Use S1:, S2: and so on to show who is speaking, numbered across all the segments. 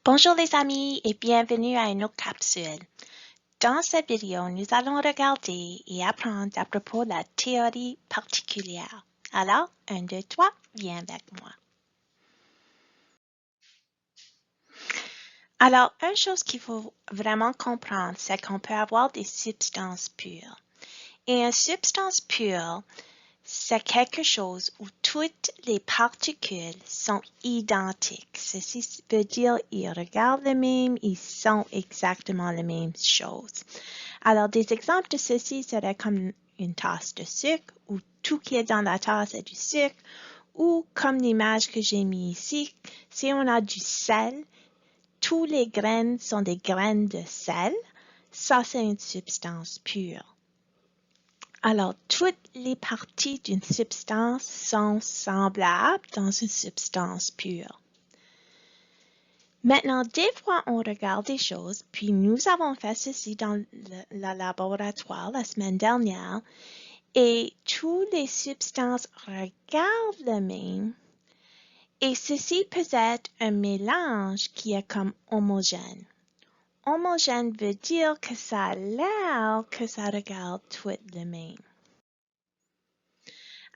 S1: Bonjour les amis et bienvenue à une autre capsule. Dans cette vidéo, nous allons regarder et apprendre à propos de la théorie particulière. Alors, 1, 2, 3, viens avec moi. Alors, une chose qu'il faut vraiment comprendre, c'est qu'on peut avoir des substances pures. Et une substance pure, c'est quelque chose où toutes les particules sont identiques. Ceci veut dire qu'ils regardent le même, ils sont exactement la même chose. Alors, des exemples de ceci seraient comme une tasse de sucre, où tout qui est dans la tasse est du sucre, ou comme l'image que j'ai mis ici, si on a du sel, tous les graines sont des graines de sel, ça c'est une substance pure. Alors, toutes les parties d'une substance sont semblables dans une substance pure. Maintenant, des fois, on regarde des choses, puis nous avons fait ceci dans le laboratoire la semaine dernière, et toutes les substances regardent le même, et ceci peut être un mélange qui est comme homogène. Homogène veut dire que ça a l'air que ça regarde tout le même.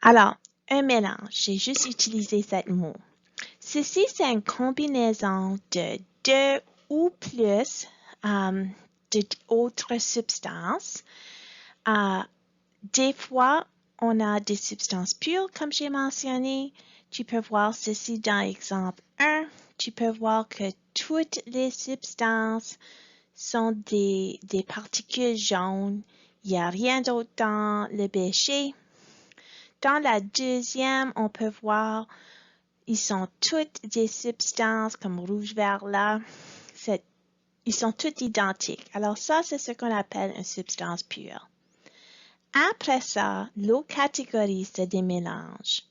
S1: Alors, un mélange, j'ai juste utilisé ce mot. Ceci, c'est une combinaison de deux ou plus d'autres substances. Des fois, on a des substances pures, comme j'ai mentionné. Tu peux voir ceci dans l'exemple 1. Tu peux voir que toutes les substances sont des particules jaunes. Il n'y a rien d'autre dans le bécher. Dans la deuxième, on peut voir, ils sont toutes des substances comme rouge, vert, là. Ils sont toutes identiques. Alors ça, c'est ce qu'on appelle une substance pure. Après ça, l'autre catégorie, c'est des mélanges.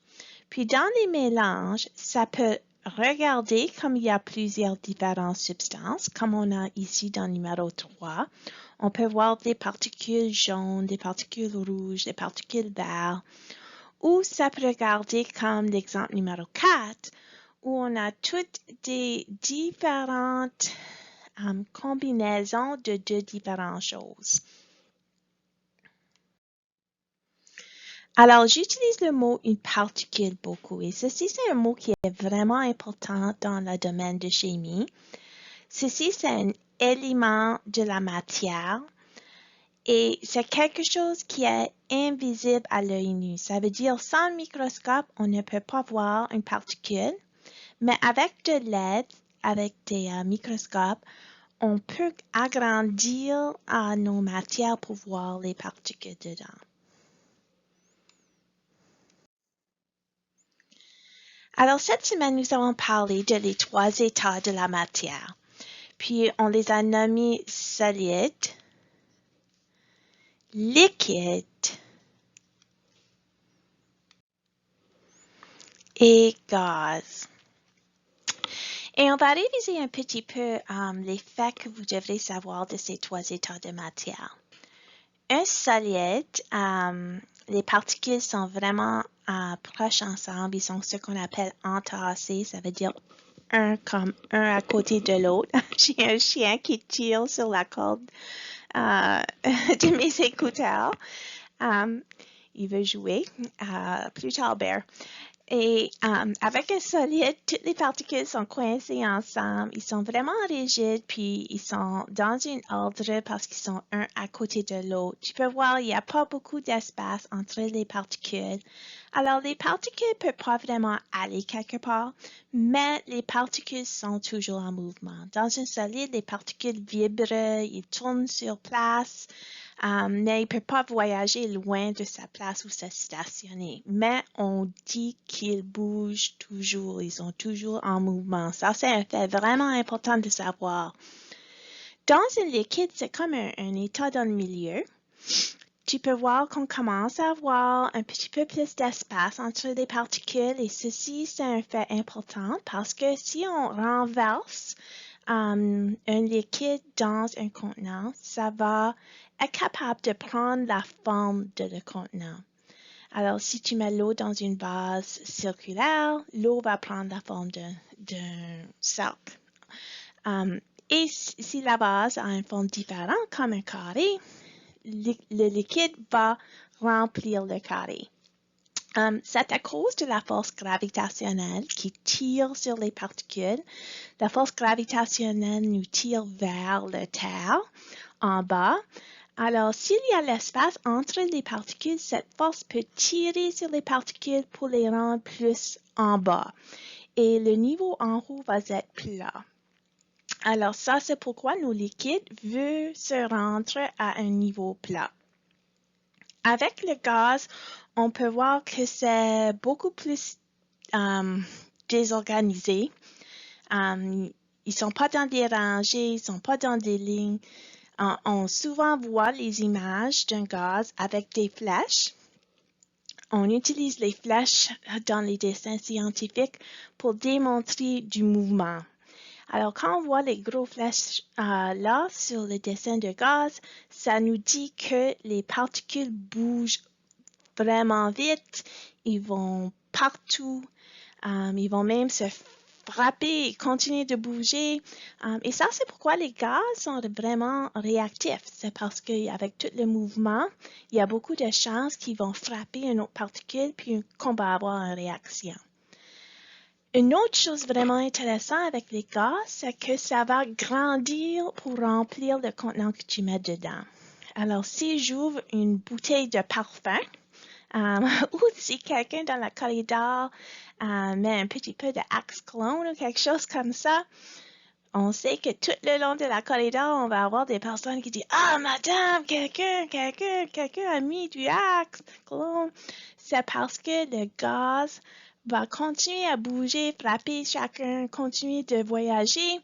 S1: Puis dans les mélanges, ça peut regarder comme il y a plusieurs différentes substances, comme on a ici dans le numéro 3. On peut voir des particules jaunes, des particules rouges, des particules vertes. Ou ça peut regarder comme l'exemple numéro 4, où on a toutes des différentes combinaisons de deux différentes choses. Alors, j'utilise le mot une particule beaucoup et ceci, c'est un mot qui est vraiment important dans le domaine de chimie. Ceci, c'est un élément de la matière. Et c'est quelque chose qui est invisible à l'œil nu. Ça veut dire sans le microscope, on ne peut pas voir une particule, mais avec de l'aide, avec des microscopes, on peut agrandir nos matières pour voir les particules dedans. Alors cette semaine, nous allons parler de les trois états de la matière. Puis on les a nommés solide, liquide et gaz. Et on va réviser un petit peu les faits que vous devrez savoir de ces trois états de matière. Un solide, les particules sont vraiment proches ensemble. Ils sont ce qu'on appelle entassés. Ça veut dire un à côté de l'autre. J'ai un chien qui tire sur la corde de mes écouteurs. Il veut jouer. Plus tard, Bear. Et avec un solide, toutes les particules sont coincées ensemble. Ils sont vraiment rigides, puis ils sont dans un ordre parce qu'ils sont un à côté de l'autre. Tu peux voir, il n'y a pas beaucoup d'espace entre les particules. Alors, les particules ne peuvent pas vraiment aller quelque part, mais les particules sont toujours en mouvement. Dans un solide, les particules vibrent, ils tournent sur place. Mais il ne peut pas voyager loin de sa place où se stationner. Mais on dit qu'ils bougent toujours, ils sont toujours en mouvement. Ça, c'est un fait vraiment important de savoir. Dans un liquide, c'est comme un état dans le milieu. Tu peux voir qu'on commence à avoir un petit peu plus d'espace entre les particules et ceci, c'est un fait important parce que si on renverse un liquide dans un contenant, ça va être capable de prendre la forme de le contenant. Alors, si tu mets l'eau dans une vase circulaire, l'eau va prendre la forme d'un cercle. Et si la base a une forme différente, comme un carré, le liquide va remplir le carré. C'est à cause de la force gravitationnelle qui tire sur les particules. La force gravitationnelle nous tire vers la Terre en bas. Alors, s'il y a l'espace entre les particules, cette force peut tirer sur les particules pour les rendre plus en bas. Et le niveau en haut va être plat. Alors, ça, c'est pourquoi nos liquides veulent se rendre à un niveau plat. Avec le gaz, on peut voir que c'est beaucoup plus désorganisé. Ils ne sont pas dans des rangées, ils ne sont pas dans des lignes. On souvent voit les images d'un gaz avec des flèches. On utilise les flèches dans les dessins scientifiques pour démontrer du mouvement. Alors, quand on voit les gros flèches là sur le dessin de gaz, ça nous dit que les particules bougent vraiment vite. Ils vont partout. Ils vont même se frapper et continuer de bouger. Et ça, c'est pourquoi les gaz sont vraiment réactifs. C'est parce qu'avec tout le mouvement, il y a beaucoup de chances qu'ils vont frapper une autre particule puis qu'on va avoir une réaction. Une autre chose vraiment intéressante avec les gaz, c'est que ça va grandir pour remplir le contenant que tu mets dedans. Alors, si j'ouvre une bouteille de parfum, ou si quelqu'un dans le corridor met un petit peu de Axe Cologne ou quelque chose comme ça, on sait que tout le long de la corridor, on va avoir des personnes qui disent « Ah, madame, quelqu'un a mis du Axe Cologne. » C'est parce que le gaz va continuer à bouger, frapper chacun, continuer de voyager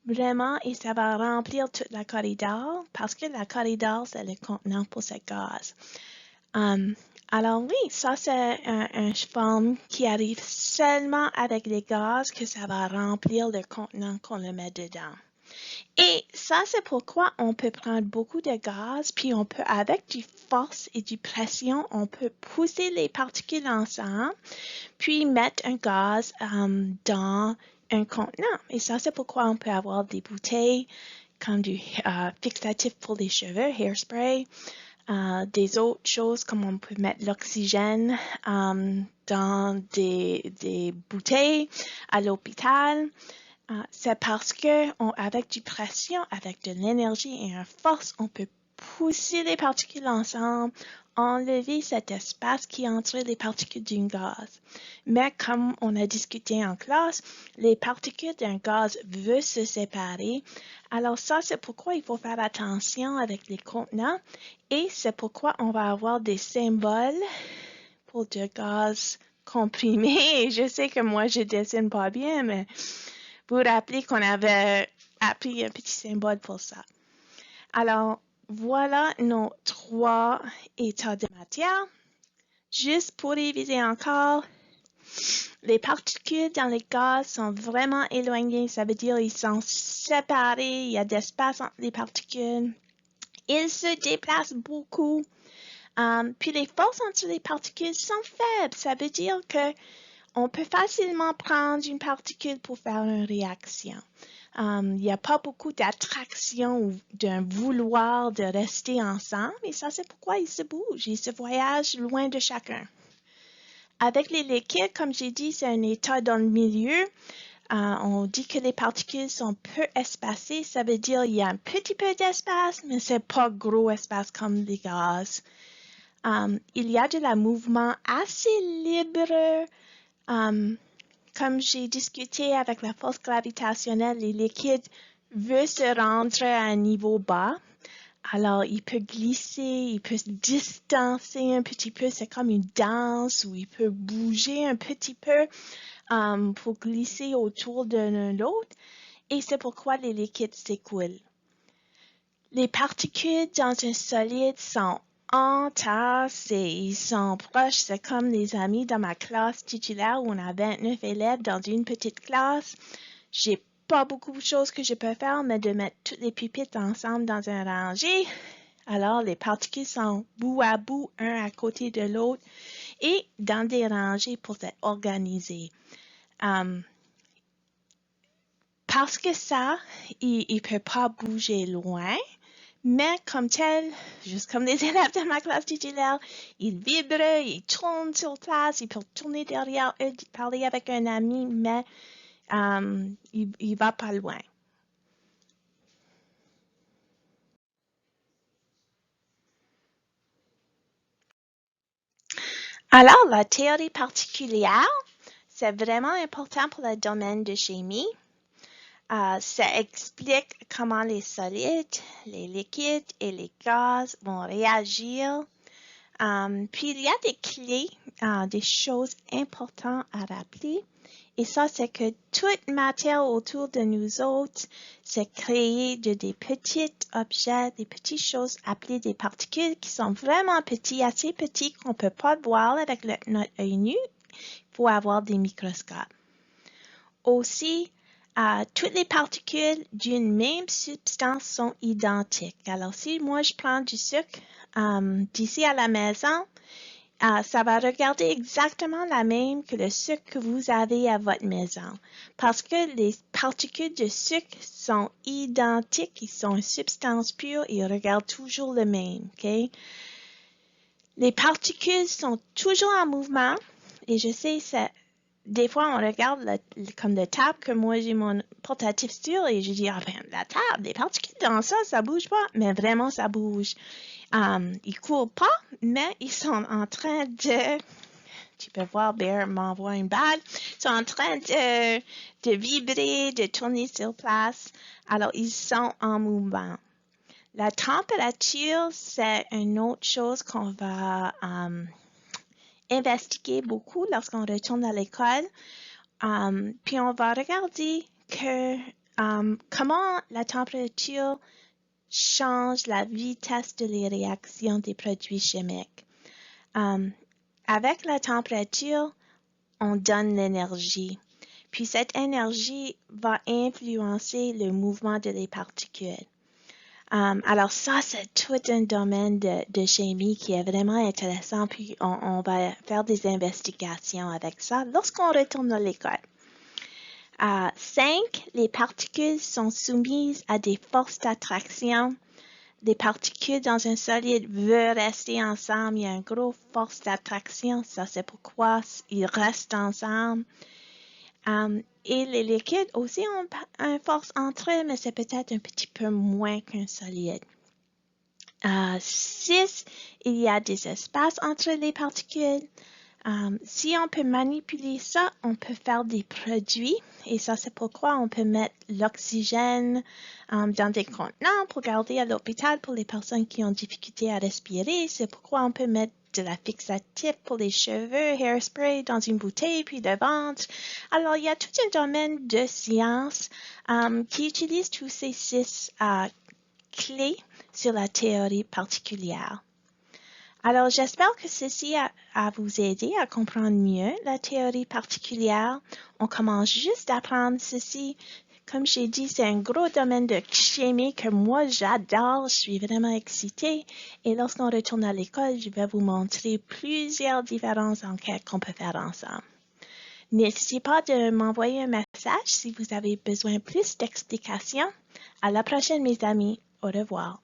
S1: vraiment et ça va remplir toute la corridor parce que la corridor, c'est le contenant pour ce gaz. Alors oui, ça c'est une forme qui arrive seulement avec les gaz que ça va remplir le contenant qu'on le met dedans. Et ça c'est pourquoi on peut prendre beaucoup de gaz, puis on peut avec du force et du pression, on peut pousser les particules ensemble, puis mettre un gaz dans un contenant. Et ça c'est pourquoi on peut avoir des bouteilles comme du fixatif pour les cheveux, hairspray. Des autres choses comme on peut mettre l'oxygène dans des bouteilles à l'hôpital. C'est parce que avec du pression, avec de l'énergie et une force, on peut pousser les particules ensemble, enlever cet espace qui est entre les particules d'un gaz. Mais comme on a discuté en classe, les particules d'un gaz veulent se séparer. Alors ça, c'est pourquoi il faut faire attention avec les contenants et c'est pourquoi on va avoir des symboles pour du gaz comprimé. Et je sais que moi, je dessine pas bien, mais vous vous rappelez qu'on avait appris un petit symbole pour ça. Alors, voilà nos 3 états de matière. Juste pour réviser encore, les particules dans les gaz sont vraiment éloignées. Ça veut dire qu'ils sont séparés. Il y a d'espace entre les particules. Ils se déplacent beaucoup. Puis les forces entre les particules sont faibles. Ça veut dire que on peut facilement prendre une particule pour faire une réaction. Il n'y a pas beaucoup d'attraction ou d'un vouloir de rester ensemble, et ça, c'est pourquoi ils se bougent, ils se voyagent loin de chacun. Avec les liquides, comme j'ai dit, c'est un état dans le milieu. On dit que les particules sont peu espacées, ça veut dire qu'il y a un petit peu d'espace, mais c'est pas gros espace comme les gaz. Il y a de la mouvement assez libre. Comme j'ai discuté avec la force gravitationnelle, les liquides veulent se rendre à un niveau bas. Alors, il peut glisser, il peut se distancer un petit peu. C'est comme une danse où il peut bouger un petit peu pour glisser autour de l'un l'autre. Et c'est pourquoi les liquides s'écoulent. Les particules dans un solide sont entassés, ils sont proches, c'est comme les amis dans ma classe titulaire où on a 29 élèves dans une petite classe. J'ai pas beaucoup de choses que je peux faire, mais de mettre toutes les pupitres ensemble dans un rangée. Alors, les particules sont bout à bout, un à côté de l'autre, et dans des rangées pour être organisées. parce que ça, il ne peut pas bouger loin, mais comme tel, juste comme les élèves de ma classe titulaire, il vibre, il tourne sur place, il peut tourner derrière eux, parler avec un ami, mais il ne va pas loin. Alors, la théorie particulière, c'est vraiment important pour le domaine de chimie. Ça explique comment les solides, les liquides et les gaz vont réagir. Puis, il y a des clés, des choses importantes à rappeler. Et ça, c'est que toute matière autour de nous autres, c'est créé de des petits objets, des petites choses appelées des particules qui sont vraiment petits, assez petits qu'on ne peut pas voir avec notre œil nu. Il faut avoir des microscopes. Aussi, toutes les particules d'une même substance sont identiques. Alors, si moi je prends du sucre d'ici à la maison, ça va regarder exactement la même que le sucre que vous avez à votre maison. Parce que les particules de sucre sont identiques, ils sont une substance pure, ils regardent toujours le même. Okay? Les particules sont toujours en mouvement. Et je sais, des fois, on regarde comme la table que moi j'ai mon portatif sur et je dis, ah ben, la table, les particules dans ça, ça bouge pas. Mais vraiment, ça bouge. Ils courent pas, mais ils sont en train de, tu peux voir, Bear m'envoie une balle, ils sont en train de vibrer, de tourner sur place. Alors, ils sont en mouvement. La température, c'est une autre chose qu'on va investiguer beaucoup lorsqu'on retourne à l'école. Puis on va regarder comment la température change la vitesse de les réactions des produits chimiques. Avec la température, on donne l'énergie. Puis cette énergie va influencer le mouvement de les particules. Alors ça, c'est tout un domaine de chimie qui est vraiment intéressant. Puis on va faire des investigations avec ça lorsqu'on retourne à l'école. 5, les particules sont soumises à des forces d'attraction. Les particules dans un solide veulent rester ensemble. Il y a une grosse force d'attraction. Ça, c'est pourquoi ils restent ensemble. Et les liquides aussi ont une force entre eux, mais c'est peut-être un petit peu moins qu'un solide. 6, il y a des espaces entre les particules. Si on peut manipuler ça, on peut faire des produits. Et ça, c'est pourquoi on peut mettre l'oxygène dans des contenants pour garder à l'hôpital pour les personnes qui ont difficulté à respirer. C'est pourquoi on peut mettre de la fixatif pour les cheveux, hairspray dans une bouteille puis de vendre. Alors, il y a tout un domaine de science qui utilise tous ces 6 clés sur la théorie particulière. Alors, j'espère que ceci a vous aidé à comprendre mieux la théorie particulière. On commence juste à apprendre ceci. Comme j'ai dit, c'est un gros domaine de chimie que moi, j'adore. Je suis vraiment excitée. Et lorsqu'on retourne à l'école, je vais vous montrer plusieurs différentes enquêtes qu'on peut faire ensemble. N'hésitez pas de m'envoyer un message si vous avez besoin de plus d'explications. À la prochaine, mes amis. Au revoir.